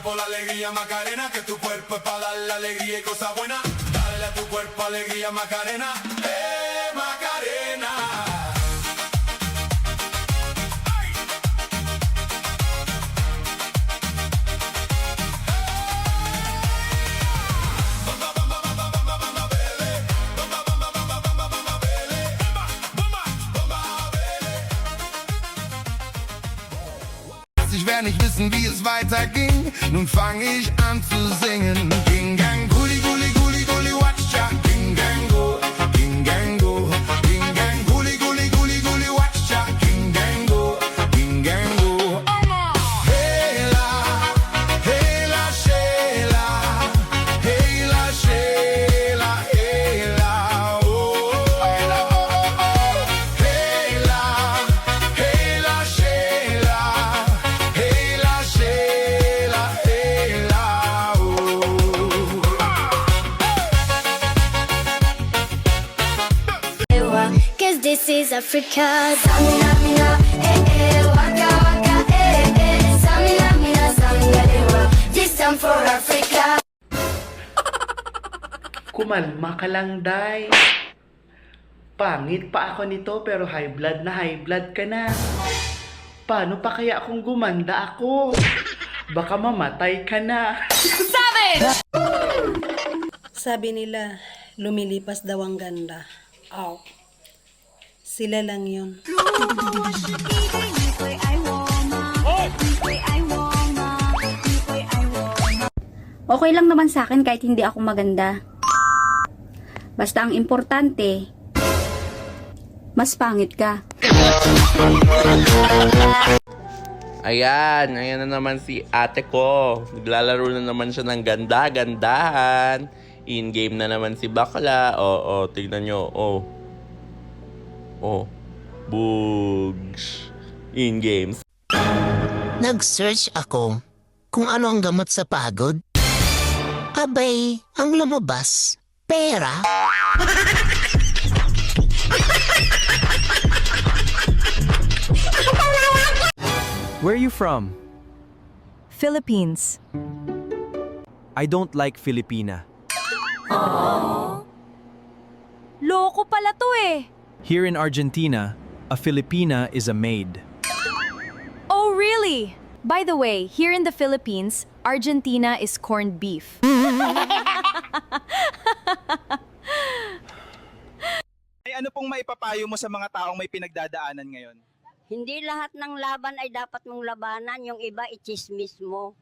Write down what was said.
cuerpo la alegría Macarena, que tu cuerpo es para dar la alegría y cosas buenas. Dale a tu cuerpo alegría Macarena, Macarena. Ich werde nicht wissen, wie es weiterging. Nun fange ich an zu singen. Ging gang, guli, guli, guli, guli, watcha. Ging gang, go, ging gang, go. Ging gang, guli, guli, guli, guli, watcha. Ging gang, go, ging gang, go. Hela, hela, shela. Hela, shela, hela, oh. Hela, oh, oh, oh. Hela, hela, shela. Hela, shela, hela, oh. Cause this is Africa. Samina, mina, waka, waka, Samina, mina, samina, dewa. This time for Africa. Kumalma ka lang, Day. Pangit pa ako nito pero high blood ka na. Paano pa kaya kung gumanda ako? Baka mamatay ka na. Sabi nila, lumilipas daw ang ganda. Aw, sila lang yun. Okay lang naman sa akin kahit hindi ako maganda. Basta ang importante, mas pangit ka. Ayan na naman si ate ko. Naglalaro na naman siya ng ganda-gandahan. In-game na naman si bakla. Oo, tignan nyo. Bugs. In-games. Nag-search ako kung ano ang gamot sa pagod. Abay, ang lumabas, pera. Where are you from? Philippines. I don't like Filipina. Loko pala to eh. Here in Argentina, a Filipina is a maid. Oh, really? By the way, here in the Philippines, Argentina is corned beef. Ay, ano pong maipapayo mo sa mga taong may pinagdadaanan ngayon? Hindi lahat ng laban ay dapat mong labanan, yung iba i-chismis mo.